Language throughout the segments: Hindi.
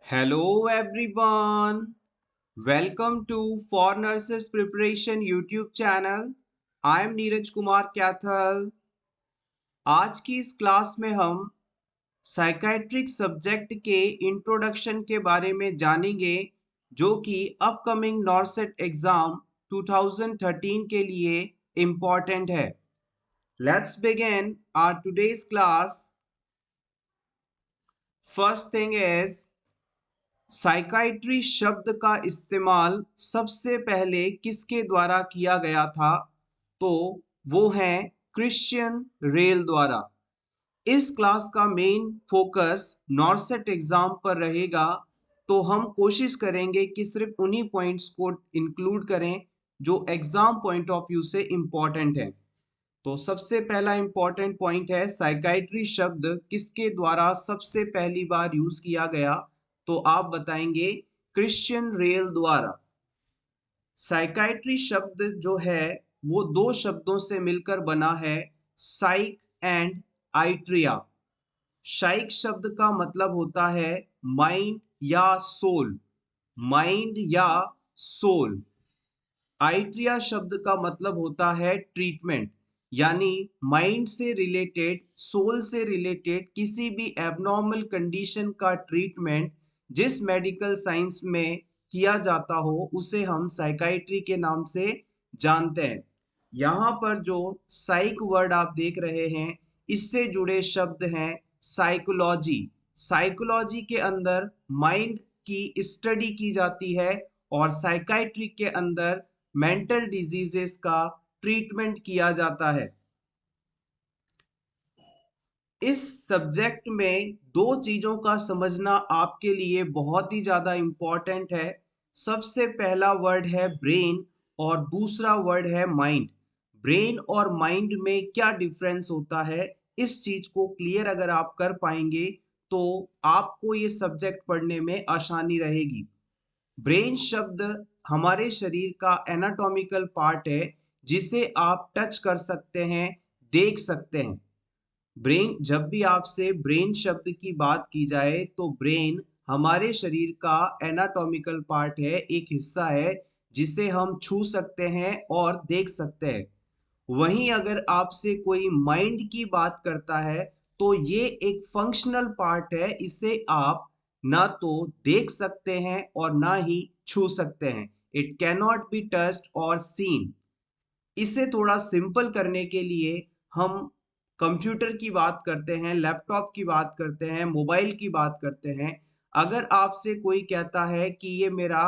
Hello everyone. Welcome to For Nurses Preparation YouTube channel. I am Neeraj Kumar Kathal. आज की इस क्लास में हम साइकाइट्रिक सब्जेक्ट के इंट्रोडक्शन के बारे में जानेंगे जो कि अपकमिंग नॉर्सेट एग्जाम 2013 के लिए इम्पोर्टेंट है. Let's begin our today's class. First thing is psychiatry शब्द का इस्तेमाल सबसे पहले किसके द्वारा किया गया था? तो वो है क्रिश्चियन रेल द्वारा. इस क्लास का मेन फोकस नॉर्सेट एग्जाम पर रहेगा, तो हम कोशिश करेंगे कि सिर्फ उन्हीं पॉइंट्स को इंक्लूड करें जो एग्जाम पॉइंट ऑफ व्यू से इम्पोर्टेंट है. तो सबसे पहला इम्पोर्टेंट पॉइंट है साइकाइट्री शब्द किसके द्वारा सबसे पहली बार यूज किया गया? तो आप बताएंगे क्रिश्चियन रेल द्वारा. साइकाइट्री शब्द जो है वो दो शब्दों से मिलकर बना है, साइक एंड आइट्रिया. साइक शब्द का मतलब होता है माइंड या सोल. माइंड या सोल. आइट्रिया शब्द का मतलब होता है ट्रीटमेंट, यानी माइंड से रिलेटेड, सोल से रिलेटेड किसी भी एबनॉर्मल कंडीशन का ट्रीटमेंट जिस मेडिकल साइंस में किया जाता हो उसे हम साइकाइट्री के नाम से जानते हैं. यहाँ पर जो साइक वर्ड आप देख रहे हैं इससे जुड़े शब्द हैं साइकोलॉजी. साइकोलॉजी के अंदर माइंड की स्टडी की जाती है और साइकाइट्री के अंदर मेंटल डिजीजेस का ट्रीटमेंट किया जाता है. इस सब्जेक्ट में दो चीजों का समझना आपके लिए बहुत ही ज्यादा इंपॉर्टेंट है. सबसे पहला वर्ड है ब्रेन और दूसरा वर्ड है माइंड. ब्रेन और माइंड में क्या डिफरेंस होता है, इस चीज को क्लियर अगर आप कर पाएंगे तो आपको ये सब्जेक्ट पढ़ने में आसानी रहेगी. ब्रेन शब्द हमारे शरीर का एनाटॉमिकल पार्ट है जिसे आप टच कर सकते हैं, देख सकते हैं. ब्रेन, जब भी आपसे ब्रेन शब्द की बात की जाए तो ब्रेन हमारे शरीर का एनाटॉमिकल पार्ट है, एक हिस्सा है जिसे हम छू सकते हैं और देख सकते हैं. वहीं अगर आपसे कोई माइंड की बात करता है तो ये एक फंक्शनल पार्ट है, इसे आप ना तो देख सकते हैं और ना ही छू सकते हैं. It can not be touched और सीन. इसे थोड़ा सिंपल करने के लिए हम कंप्यूटर की बात करते हैं, लैपटॉप की बात करते हैं, मोबाइल की बात करते हैं. अगर आपसे कोई कहता है कि ये मेरा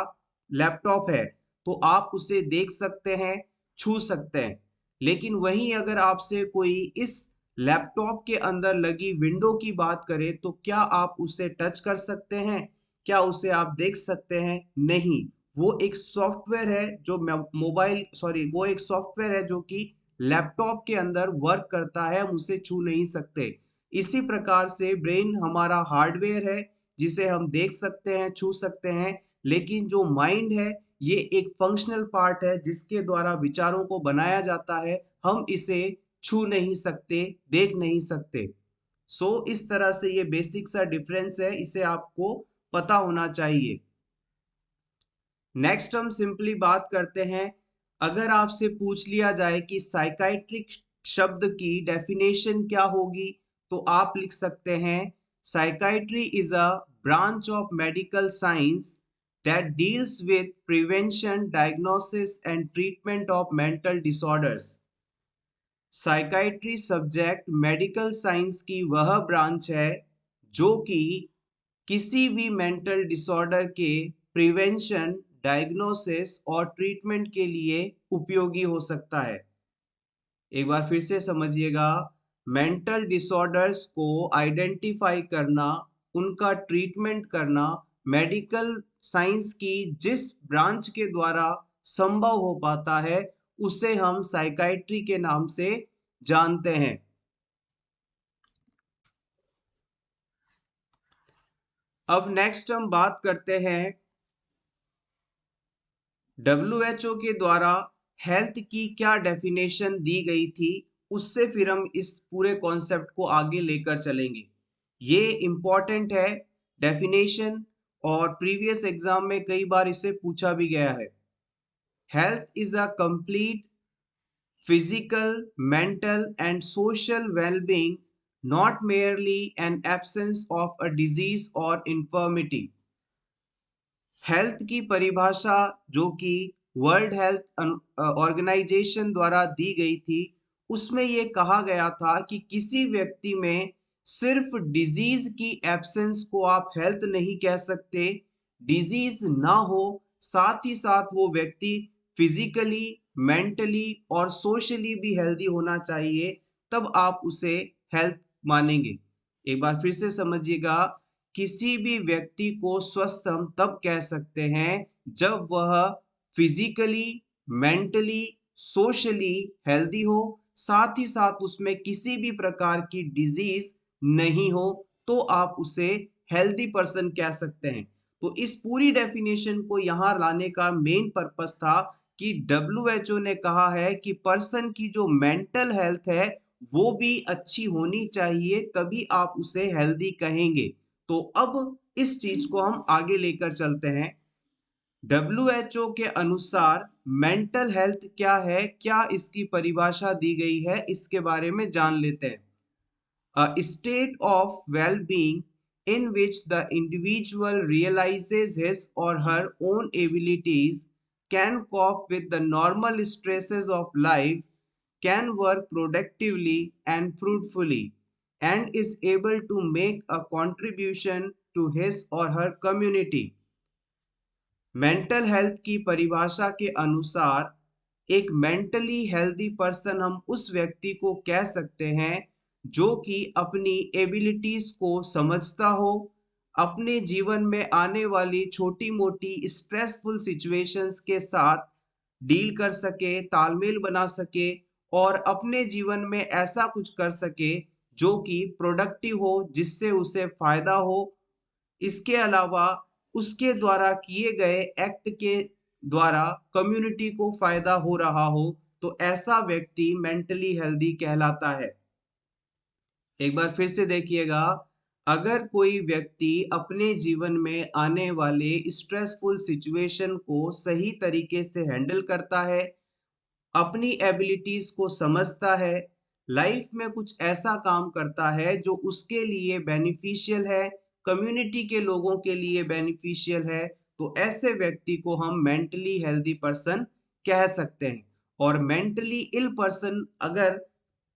लैपटॉप है तो आप उसे देख सकते हैं, छू सकते हैं. लेकिन वहीं अगर आपसे कोई इस लैपटॉप के अंदर लगी विंडो की बात करे तो क्या आप उसे टच कर सकते हैं? क्या उसे आप देख सकते हैं? नहीं. वो एक सॉफ्टवेयर है जो मोबाइल सॉरी वो एक सॉफ्टवेयर है जो कि लैपटॉप के अंदर वर्क करता है, हम उसे छू नहीं सकते. इसी प्रकार से ब्रेन हमारा हार्डवेयर है जिसे हम देख सकते हैं, छू सकते हैं, लेकिन जो माइंड है ये एक फंक्शनल पार्ट है जिसके द्वारा विचारों को बनाया जाता है. हम इसे छू नहीं सकते, देख नहीं सकते. इस तरह से ये बेसिक सा डिफरेंस है, इसे आपको पता होना चाहिए. नेक्स्ट हम सिंपली बात करते हैं. अगर आपसे पूछ लिया जाए कि साइकाइट्रिक शब्द की डेफिनेशन क्या होगी तो आप लिख सकते हैं psychiatry is a branch of medical science that deals with prevention, diagnosis and treatment of mental disorders. Psychiatry subject medical science की वह ब्रांच है जो कि किसी भी मेंटल डिसऑर्डर के प्रिवेंशन, डायग्नोसिस और ट्रीटमेंट के लिए उपयोगी हो सकता है. एक बार फिर से समझिएगा. मेंटल डिसऑर्डर्स को आइडेंटिफाई करना, उनका ट्रीटमेंट करना मेडिकल साइंस की जिस ब्रांच के द्वारा संभव हो पाता है उसे हम साइकाइट्री के नाम से जानते हैं. अब नेक्स्ट हम बात करते हैं WHO के द्वारा हेल्थ की क्या डेफिनेशन दी गई थी, उससे फिर हम इस पूरे कॉन्सेप्ट को आगे लेकर चलेंगे. ये इम्पॉर्टेंट है डेफिनेशन और प्रीवियस एग्जाम में कई बार इसे पूछा भी गया है। Health is a complete physical, mental, and social well being, not merely an absence of a disease or infirmity. Health की परिभाषा जो कि वर्ल्ड हेल्थ ऑर्गेनाइजेशन द्वारा दी गई थी, उसमें ये कहा गया था कि किसी व्यक्ति में सिर्फ डिजीज की एब्सेंस को आप हेल्थ नहीं कह सकते। डिजीज ना हो, साथ ही साथ वो व्यक्ति फिजिकली, मेंटली और सोशली भी हेल्दी होना चाहिए, तब आप उसे हेल्थ मानेंगे। एक बार फिर से समझिएगा, किसी भी व्यक्ति को स्वस्थ हम तब कह सकते हैं जब वह फिजिकली, मेंटली, सोशली हेल्दी हो, साथ ही साथ उसमें किसी भी प्रकार की डिजीज नहीं हो, तो आप उसे हेल्दी पर्सन कह सकते हैं। तो इस पूरी डेफिनेशन को यहाँ लाने का मेन पर्पस था कि WHO ने कहा है कि पर्सन की जो मेंटल हेल्थ है वो भी अच्छी होनी चाहिए, तभी आप उसे हेल्दी कहेंगे। तो अब इस चीज को हम आगे लेकर चलते हैं। WHO के अनुसार मेंटल हेल्थ क्या है, क्या इसकी परिभाषा दी गई है, इसके बारे में जान लेते हैं। A state of well-being in which the individual realizes his or her own abilities, can cope with the normal stresses of life, can work productively and fruitfully, and is able to make a contribution to his or her community. Mental health की परिभाषा के अनुसार एक मेंटली हेल्दी पर्सन हम उस व्यक्ति को कह सकते हैं जो कि अपनी एबिलिटीज को समझता हो, अपने जीवन में आने वाली छोटी मोटी स्ट्रेसफुल सिचुएशंस के साथ डील कर सके, तालमेल बना सके और अपने जीवन में ऐसा कुछ कर सके जो कि प्रोडक्टिव हो, जिससे उसे फायदा हो। इसके अलावा उसके द्वारा किए गए एक्ट के द्वारा कम्युनिटी को फायदा हो रहा हो, तो ऐसा व्यक्ति मेंटली हेल्दी कहलाता है। एक बार फिर से देखिएगा, अगर कोई व्यक्ति अपने जीवन में आने वाले स्ट्रेसफुल सिचुएशन को सही तरीके से हैंडल करता है, अपनी एबिलिटीज को समझता है, लाइफ में कुछ ऐसा काम करता है जो उसके लिए बेनिफिशियल है, कम्युनिटी के लोगों के लिए बेनिफिशियल है, तो ऐसे व्यक्ति को हम मेंटली हेल्दी पर्सन कह सकते हैं। और मेंटली इल पर्सन अगर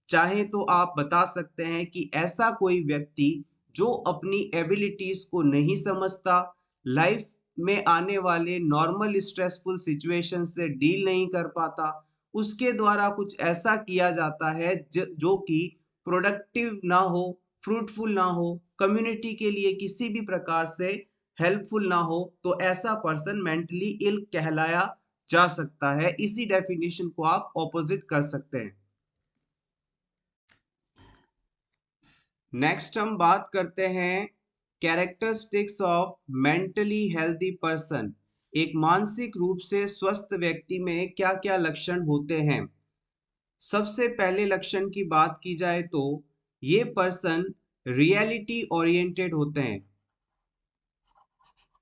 चाहे तो आप बता सकते हैं कि ऐसा कोई व्यक्ति जो अपनी एबिलिटीज को नहीं समझता, लाइफ में आने वाले नॉर्मल स्ट्रेसफुल सिचुएशन से डील नहीं कर पाता, उसके द्वारा कुछ ऐसा किया जाता है जो कि प्रोडक्टिव ना हो, फ्रूटफुल ना हो, कम्युनिटी के लिए किसी भी प्रकार से हेल्पफुल ना हो, तो ऐसा पर्सन मेंटली इल कहलाया जा सकता है। इसी डेफिनेशन को आप ऑपोजिट कर सकते हैं। नेक्स्ट हम बात करते हैं characteristics of mentally healthy person. एक मानसिक रूप से स्वस्थ व्यक्ति में क्या क्या लक्षण होते हैं। सबसे पहले लक्षण की बात की जाए तो ये पर्सन रियलिटी ओरिएंटेड होते हैं।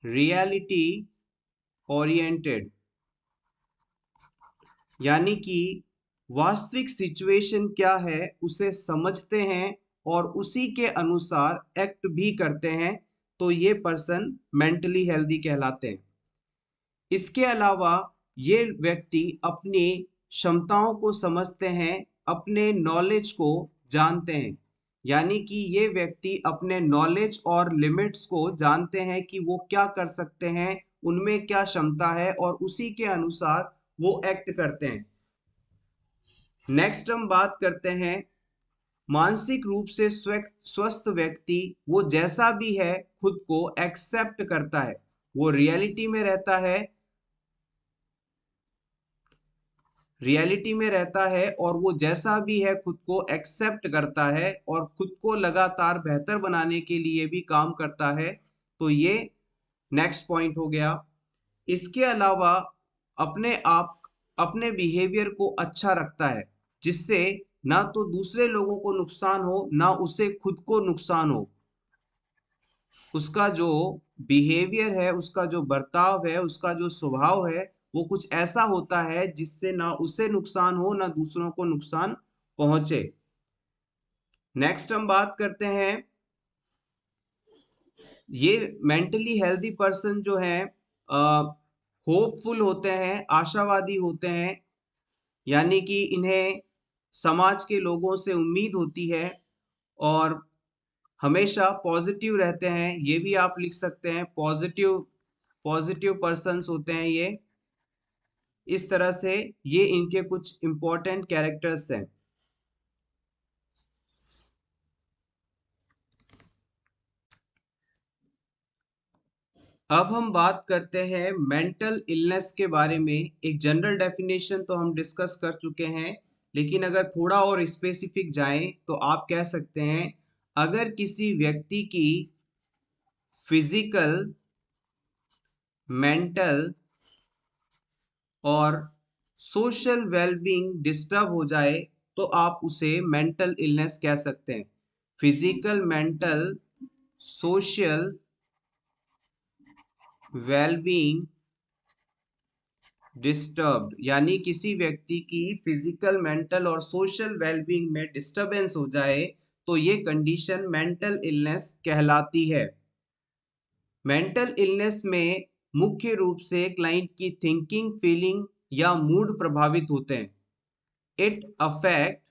रियलिटी ओरिएंटेड यानी कि वास्तविक सिचुएशन क्या है उसे समझते हैं और उसी के अनुसार एक्ट भी करते हैं, तो ये पर्सन मेंटली हेल्दी कहलाते हैं। इसके अलावा ये व्यक्ति अपनी क्षमताओं को समझते हैं, अपने नॉलेज को जानते हैं, यानी कि ये व्यक्ति अपने नॉलेज और लिमिट्स को जानते हैं कि वो क्या कर सकते हैं, उनमें क्या क्षमता है और उसी के अनुसार वो एक्ट करते हैं। नेक्स्ट हम बात करते हैं मानसिक रूप से स्वस्थ व्यक्ति वो जैसा भी है खुद को एक्सेप्ट करता है, वो रियलिटी में रहता है और वो जैसा भी है खुद को एक्सेप्ट करता है और खुद को लगातार बेहतर बनाने के लिए भी काम करता है, तो ये नेक्स्ट पॉइंट हो गया। इसके अलावा अपने बिहेवियर को अच्छा रखता है, जिससे ना तो दूसरे लोगों को नुकसान हो, ना उसे खुद को नुकसान हो। उसका जो बिहेवियर है, उसका जो बर्ताव है, उसका जो स्वभाव है, वो कुछ ऐसा होता है जिससे ना उसे नुकसान हो ना दूसरों को नुकसान पहुंचे। नेक्स्ट हम बात करते हैं, ये मेंटली हेल्दी पर्सन जो है होपफुल होते हैं, आशावादी होते हैं, यानी कि इन्हें समाज के लोगों से उम्मीद होती है और हमेशा पॉजिटिव रहते हैं। ये भी आप लिख सकते हैं, पॉजिटिव पॉजिटिव पर्सन्स होते हैं ये। इस तरह से ये इनके कुछ इंपॉर्टेंट कैरेक्टर्स हैं। अब हम बात करते हैं मेंटल इलनेस के बारे में। एक जनरल डेफिनेशन तो हम डिस्कस कर चुके हैं, लेकिन अगर थोड़ा और स्पेसिफिक जाएं तो आप कह सकते हैं, अगर किसी व्यक्ति की फिजिकल, मेंटल और सोशल वेलबींग डिस्टर्ब हो जाए तो आप उसे मेंटल इलनेस कह सकते हैं। Physical, mental, social wellbeing disturbed, यानी किसी व्यक्ति की फिजिकल, मेंटल और सोशल वेलबींग में डिस्टरबेंस हो जाए तो ये कंडीशन मेंटल इलनेस कहलाती है। मेंटल इलनेस में मुख्य रूप से क्लाइंट की थिंकिंग, फीलिंग या मूड प्रभावित होते हैं। इट अफेक्ट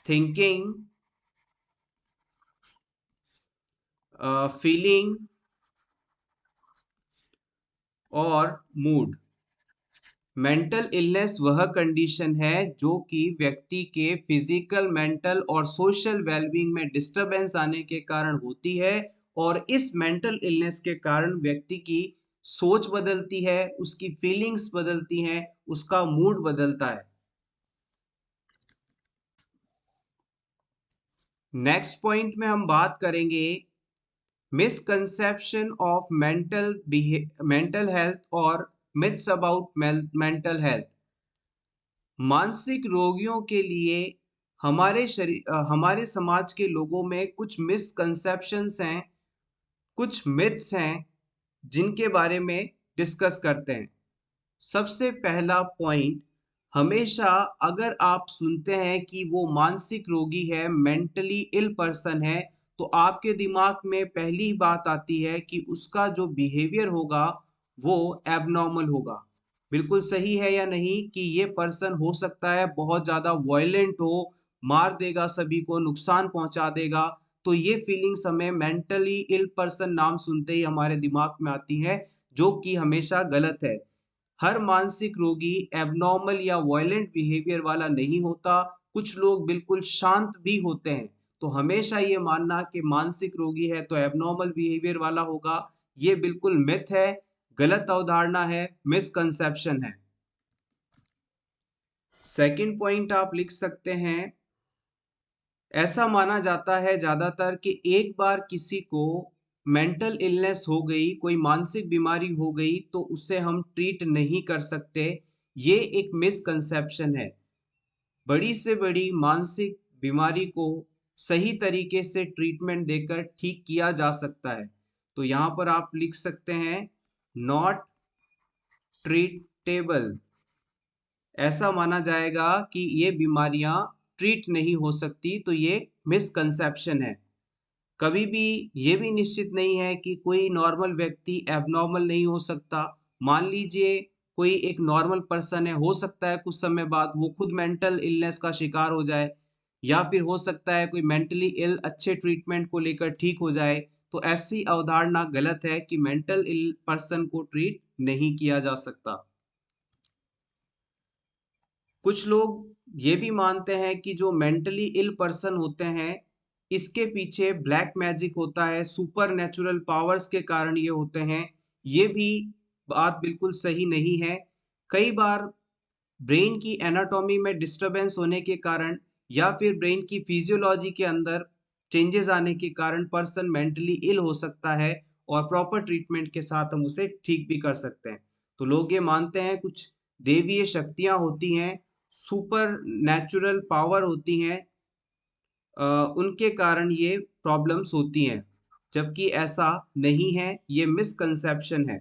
थिंकिंग, फीलिंग और मूड। मेंटल इलनेस वह कंडीशन है जो कि व्यक्ति के फिजिकल, मेंटल और सोशल वेलबींग में डिस्टरबेंस आने के कारण होती है, और इस मेंटल इलनेस के कारण व्यक्ति की सोच बदलती है, उसकी फीलिंग्स बदलती हैं, उसका मूड बदलता है। नेक्स्ट पॉइंट में हम बात करेंगे मिसकंसेप्शन ऑफ मेंटल हेल्थ और मिथ्स अबाउट मेंटल हेल्थ। मानसिक रोगियों के लिए हमारे समाज के लोगों में कुछ मिसकंसेप्शंस हैं, कुछ मिथ्स हैं, जिनके बारे में डिस्कस करते हैं। सबसे पहला पॉइंट, हमेशा अगर आप सुनते हैं कि वो मानसिक रोगी है, मेंटली इल पर्सन है, तो आपके दिमाग में पहली बात आती है कि उसका जो बिहेवियर होगा वो एबनॉर्मल होगा। बिल्कुल सही है या नहीं कि ये पर्सन हो सकता है बहुत ज़्यादा वायलेंट हो, मार देगा, सभी को नुकसान पहुंचा देगा। तो ये फीलिंग्स हमें मेंटली इल पर्सन नाम सुनते ही हमारे दिमाग में आती हैं, जो कि हमेशा गलत है। हर मानसिक रोगी एबनॉर्मल या वायलेंट बिहेवियर वाला नहीं होता। कुछ लोग बिल्कुल शांत भी होते हैं। तो हमेशा ये मानना कि मानसिक रोगी है तो एबनॉर्मल बिहेवियर वाला होगा, ये बिल्कुल मिथ है, गलत अवधारणा है, मिसकंसेप्शन है। सेकंड पॉइंट आप लिख सकते हैं, ऐसा माना जाता है ज्यादातर कि एक बार किसी को मेंटल इलनेस हो गई, कोई मानसिक बीमारी हो गई, तो उससे हम ट्रीट नहीं कर सकते। ये एक मिसकंसेप्शन है। बड़ी से बड़ी मानसिक बीमारी को सही तरीके से ट्रीटमेंट देकर ठीक किया जा सकता है। तो यहाँ पर आप लिख सकते हैं, नॉट ट्रीटेबल। ऐसा माना जाएगा कि ये बीमारियां ट्रीट नहीं हो सकती, तो ये मिसकंसेप्शन है। कभी भी ये भी निश्चित नहीं है कि कोई नॉर्मल व्यक्ति एबनॉर्मल नहीं हो सकता। मान लीजिए कोई एक नॉर्मल पर्सन है, हो सकता है कुछ समय बाद वो खुद मेंटल इलनेस का शिकार हो जाए, या फिर हो सकता है कोई मेंटली इल अच्छे ट्रीटमेंट को लेकर ठीक हो जाए। तो ऐसी अवधारणा गलत है कि मेंटल इल पर्सन को ट्रीट नहीं किया जा सकता। कुछ लोग ये भी मानते हैं कि जो मेंटली इल पर्सन होते हैं, इसके पीछे ब्लैक मैजिक होता है, सुपर नेचुरल पावर्स के कारण ये होते हैं। ये भी बात बिल्कुल सही नहीं है। कई बार ब्रेन की एनाटॉमी में डिस्टरबेंस होने के कारण या फिर ब्रेन की फिजियोलॉजी के अंदर चेंजेस आने के कारण पर्सन मेंटली इल हो सकता है, और प्रॉपर ट्रीटमेंट के साथ हम उसे ठीक भी कर सकते हैं। तो लोग ये मानते हैं कुछ देवीय शक्तियां होती हैं, सुपर नेचुरल पावर होती हैं, उनके कारण ये प्रॉब्लम्स होती हैं, जबकि ऐसा नहीं है, ये मिसकंसेप्शन है।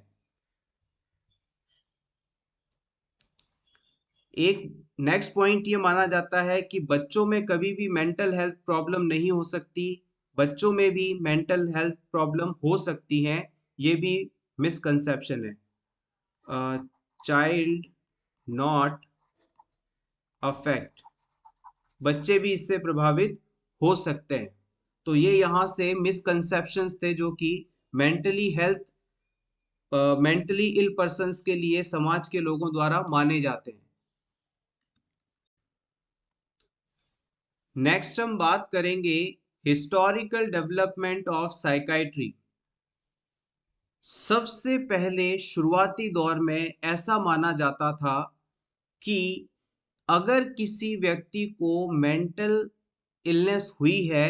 एक नेक्स्ट पॉइंट ये माना जाता है कि बच्चों में कभी भी मेंटल हेल्थ प्रॉब्लम नहीं हो सकती, बच्चों में भी मेंटल हेल्थ प्रॉब्लम हो सकती हैं, ये भी मिसकंसेप्शन है। चाइल्ड नॉट अफेक्ट, बच्चे भी इससे प्रभावित हो सकते हैं। तो ये यहाँ से मिसकंसेप्शंस थे जो कि mentally health mentally ill persons के लिए समाज के लोगों द्वारा माने जाते हैं। नेक्स्ट हम बात करेंगे हिस्टोरिकल डेवलपमेंट ऑफ साइकाइट्री। सबसे पहले शुरुआती दौर में ऐसा माना जाता था कि अगर किसी व्यक्ति को मेंटल इलनेस हुई है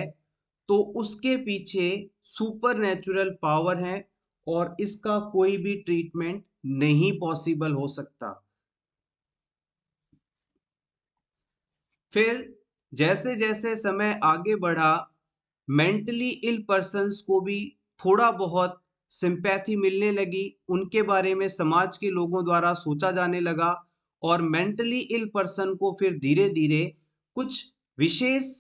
तो उसके पीछे सुपर नेचुरल पावर है और इसका कोई भी ट्रीटमेंट नहीं पॉसिबल हो सकता। फिर जैसे जैसे समय आगे बढ़ा, मेंटली इल पर्सन्स को भी थोड़ा बहुत सिंपैथी मिलने लगी, उनके बारे में समाज के लोगों द्वारा सोचा जाने लगा और मेंटली इल पर्सन को फिर धीरे धीरे कुछ विशेष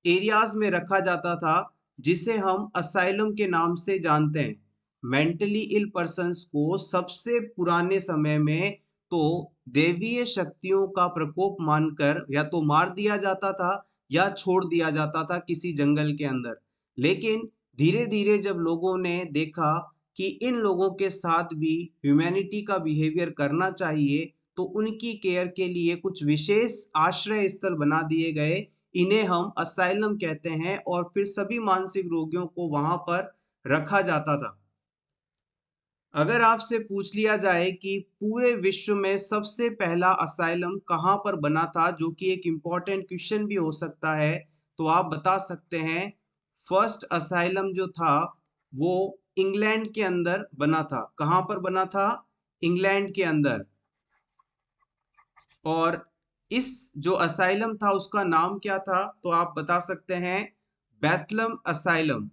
एरियाज में रखा जाता था, जिसे हम असाइलम के नाम से जानते हैं। मेंटली इल पर्सन्स को सबसे पुराने समय में तो देवीय शक्तियों का प्रकोप मानकर या तो मार दिया जाता था या छोड़ दिया जाता था किसी जंगल के अंदर। लेकिन धीरे धीरे जब लोगों ने देखा कि इन लोगों के साथ भी ह्यूमैनिटी का बिहेवियर करना चाहिए, तो उनकी केयर के लिए कुछ विशेष आश्रय स्थल बना दिए गए। इन्हें हम असाइलम कहते हैं और फिर सभी मानसिक रोगियों को वहां पर रखा जाता था। अगर आपसे पूछ लिया जाए कि पूरे विश्व में सबसे पहला असाइलम कहाँ पर बना था, जो कि एक इम्पॉर्टेंट क्वेश्चन भी हो सकता है, तो आप बता सकते हैं फर्स्ट असाइलम जो था वो इंग्लैंड के अंदर बना था। कहाँ पर बना था? इंग्लैंड के अंदर। और इस जो असाइलम था उसका नाम क्या था? तो आप बता सकते हैं बैथलम असाइलम।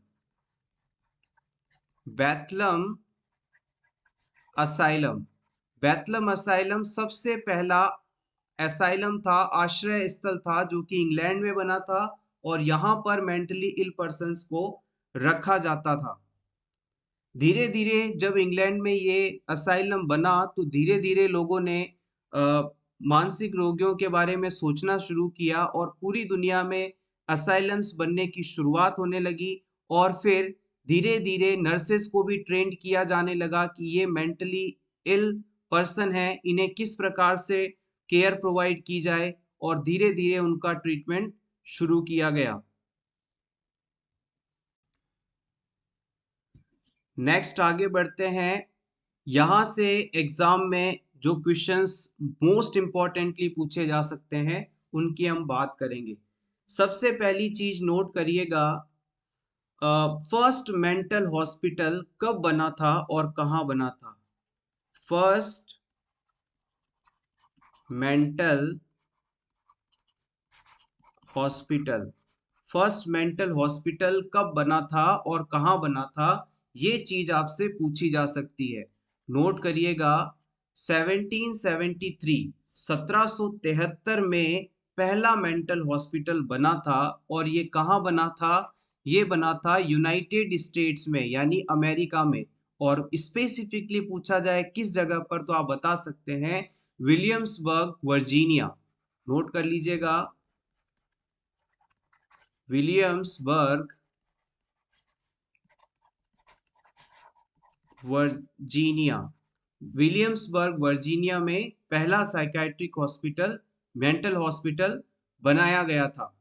बैथलम असाइलम। बैथलम असाइलम सबसे पहला असाइलम था, आश्रय स्थल था जो कि इंग्लैंड में बना था और यहाँ पर मेंटली इल पर्सन्स को रखा जाता था। धीरे धीरे जब इंग्लैंड में ये असाइलम बना तो धीरे धीरे लोगों ने मानसिक रोगियों के बारे में सोचना शुरू किया और पूरी दुनिया में असाइलम्स बनने की शुरुआत होने लगी। और फिर धीरे धीरे नर्सेस को भी ट्रेंड किया जाने लगा कि ये मेंटली इल पर्सन है, इन्हें किस प्रकार से केयर प्रोवाइड की जाए और धीरे धीरे उनका ट्रीटमेंट शुरू किया गया। नेक्स्ट आगे बढ़ते हैं। यहाँ से एग्जाम में जो क्वेश्चंस मोस्ट इम्पॉर्टेंटली पूछे जा सकते हैं उनकी हम बात करेंगे। सबसे पहली चीज नोट करिएगा, फर्स्ट मेंटल हॉस्पिटल कब बना था और कहाँ बना था? First mental hospital, first mental hospital कब बना था और कहाँ बना था, ये चीज आपसे पूछी जा सकती है। नोट करिएगा 1773, 1773 में पहला मेंटल हॉस्पिटल बना था और ये कहाँ बना था? ये बना था यूनाइटेड स्टेट्स में यानी अमेरिका में। और स्पेसिफिकली पूछा जाए किस जगह पर, तो आप बता सकते हैं विलियम्सबर्ग वर्जीनिया। नोट कर लीजिएगा, विलियम्सबर्ग वर्जीनिया। विलियम्सबर्ग वर्जीनिया में पहला साइकाइट्रिक हॉस्पिटल, मेंटल हॉस्पिटल बनाया गया था।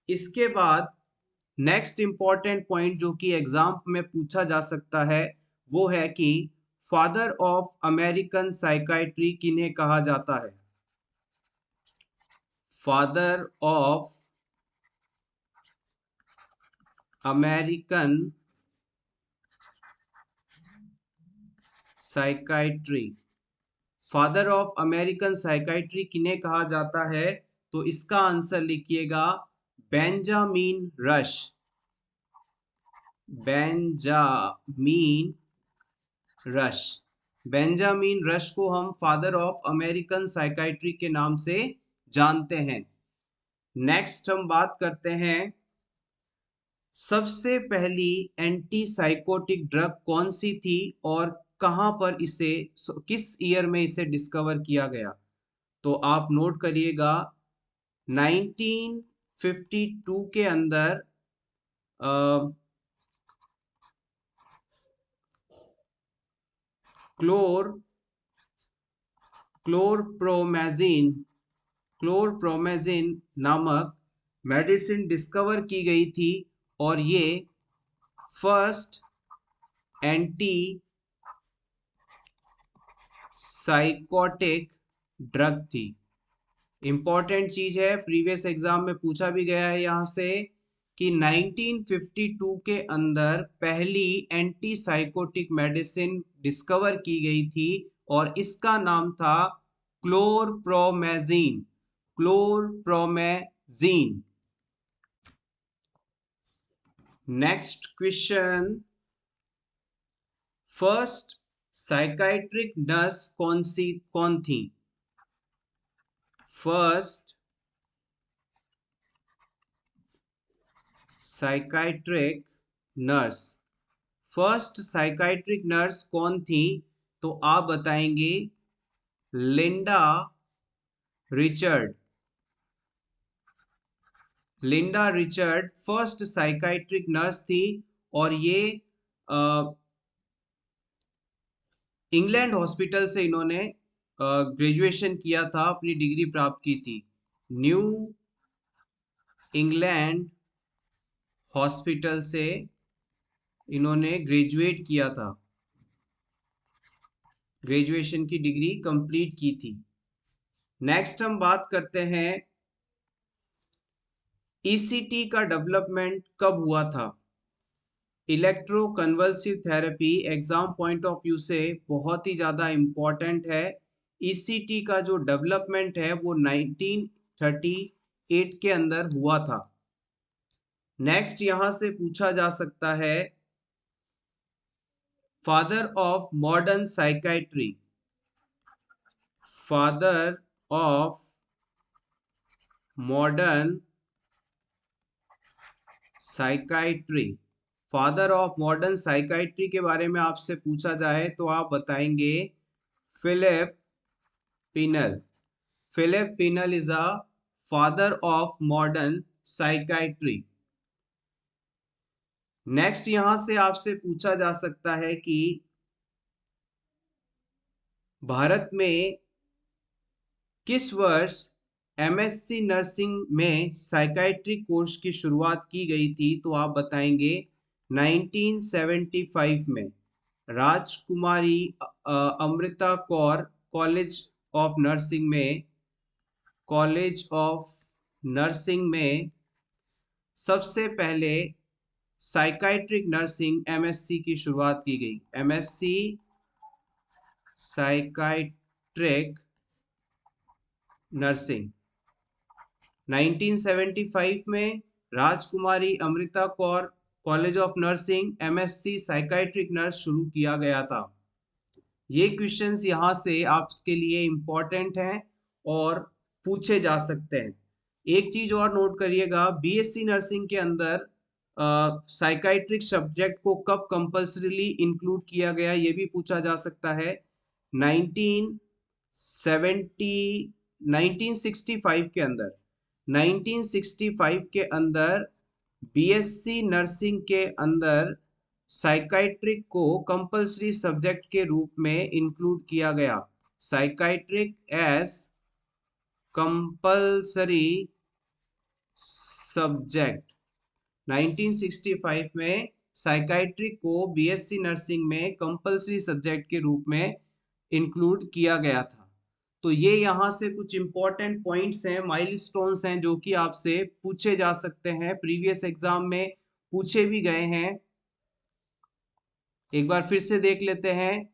इसके बाद नेक्स्ट इंपॉर्टेंट पॉइंट जो कि एग्जाम में पूछा जा सकता है वो है कि फादर ऑफ अमेरिकन साइकाइट्री किन्हें कहा जाता है? Father of American psychiatry, father of American psychiatry किन्हें कहा जाता है? तो इसका आंसर लिखिएगा Benjamin rush. Benjamin rush. Benjamin rush को हम फादर ऑफ अमेरिकन साइकाइट्री के नाम से जानते हैं। नेक्स्ट हम बात करते हैं, सबसे पहली एंटी साइकोटिक ड्रग कौन सी थी और कहां पर इसे, किस ईयर में इसे डिस्कवर किया गया। तो आप नोट करिएगा, 1952 के अंदर क्लोरप्रोमेजिन नामक मेडिसिन डिस्कवर की गई थी और ये फर्स्ट एंटी साइकोटिक ड्रग थी। इंपॉर्टेंट चीज है, प्रीवियस एग्जाम में पूछा भी गया है यहां से कि 1952 के अंदर पहली एंटी साइकोटिक मेडिसिन डिस्कवर की गई थी और इसका नाम था chlorpromazine. Chlorpromazine. Next question, first psychiatric nurse कौन थी। First psychiatric nurse. First psychiatric nurse कौन थी, तो आप बताएंगे Linda Richard. Linda Richard first psychiatric nurse थी और ये इंग्लैंड हॉस्पिटल से इन्होंने ग्रेजुएशन किया था, अपनी डिग्री प्राप्त की थी। न्यू इंग्लैंड हॉस्पिटल से इन्होंने ग्रेजुएट किया था, ग्रेजुएशन की डिग्री कंप्लीट की थी। नेक्स्ट हम बात करते हैं, ईसीटी का डेवलपमेंट कब हुआ था। Electroconvulsive therapy exam point of view से बहुत ही ज़्यादा इम्पॉर्टेंट है। ईसीटी का जो डेवलपमेंट है वो 1938 के अंदर हुआ था। नेक्स्ट यहां से पूछा जा सकता है, father of modern psychiatry. Father of modern psychiatry. Father of modern psychiatry के बारे में आपसे पूछा जाए तो आप बताएंगे Philippe Pinel. Philippe Pinel is a father of modern psychiatry. Next यहां से आपसे पूछा जा सकता है कि भारत में किस वर्ष एमएससी नर्सिंग में साइकाइट्रिक कोर्स की शुरुआत की गई थी, तो आप बताएंगे 1975 में। राजकुमारी Amrita Kaur college of nursing में सबसे पहले साइकाइट्रिक नर्सिंग एमएससी की शुरुआत की गई। एमएससी साइकाइट्रिक नर्सिंग 1975 में राजकुमारी Amrita Kaur college of nursing MSc psychiatric nurse शुरू किया गया था। ये क्वेश्चंस यहाँ से आपके लिए इम्पोर्टेंट हैं और पूछे जा सकते हैं। एक चीज और नोट करिएगा, बीएससी नर्सिंग के अंदर साइकाइट्रिक सब्जेक्ट को कब कंपल्सरीली इंक्लूड किया गया, ये भी पूछा जा सकता है। 1965 के अंदर 1965 के अंदर बीएससी नर्सिंग के अंदर साइकाइट्रिक को कंपल्सरी सब्जेक्ट के रूप में इंक्लूड किया गया। साइकाइट्रिक एज कंपल्सरी सब्जेक्ट 1965 में साइकाइट्रिक को बीएससी नर्सिंग में कंपल्सरी सब्जेक्ट के रूप में इंक्लूड किया गया था। तो ये यहाँ से कुछ इंपॉर्टेंट पॉइंट्स हैं, माइलस्टोन्स हैं जो कि आपसे पूछे जा सकते हैं, प्रीवियस एग्जाम में पूछे भी गए हैं। एक बार फिर से देख लेते हैं।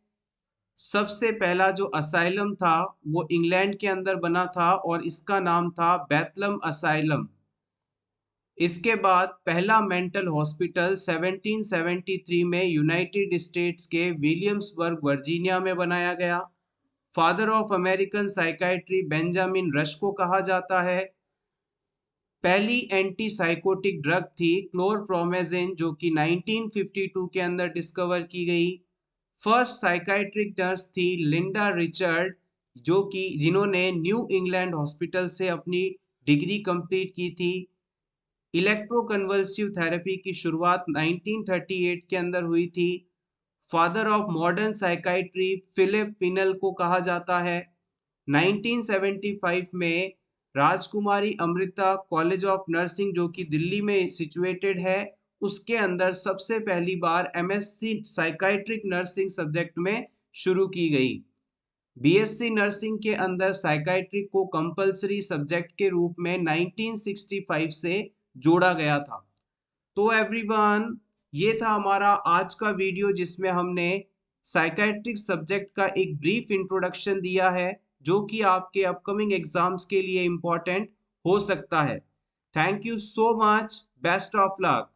सबसे पहला जो असाइलम था वो इंग्लैंड के अंदर बना था और इसका नाम था बेथलम असाइलम। इसके बाद पहला मेंटल हॉस्पिटल 1773 में यूनाइटेड स्टेट्स के विलियम्सबर्ग वर्जीनिया में बनाया गया। Father of American psychiatry Benjamin rush को कहा जाता है। पहली एंटी साइकोटिक ड्रग थी क्लोरप्रोमेजिन, जो कि 1952 के अंदर डिस्कवर की गई। फर्स्ट साइकाइट्रिक नर्स थी लिंडा रिचर्ड, जो कि जिन्होंने न्यू इंग्लैंड हॉस्पिटल से अपनी डिग्री कंप्लीट की थी। इलेक्ट्रोकन्वल्सिव थेरेपी की शुरुआत 1938 के अंदर हुई थी। Father of modern psychiatry Philippe Pinel को कहा जाता है। 1975 में राजकुमारी अमृता कॉलेज ऑफ नर्सिंग, जो कि दिल्ली में सिचुएटेड है, उसके अंदर सबसे पहली बार एमएससी साइकाइट्रिक नर्सिंग सब्जेक्ट में शुरू की गई। बीएससी नर्सिंग के अंदर साइकाइट्रिक को कंपलसरी सब्जेक्ट के रूप में 1965 से जोड़ा गया था। तो एवरीवन, ये था हमारा आज का वीडियो जिसमें हमने साइकाइट्रिक सब्जेक्ट का एक ब्रीफ इंट्रोडक्शन दिया है, जो कि आपके अपकमिंग एग्जाम्स के लिए इम्पोर्टेंट हो सकता है। Thank you so much. Best of luck.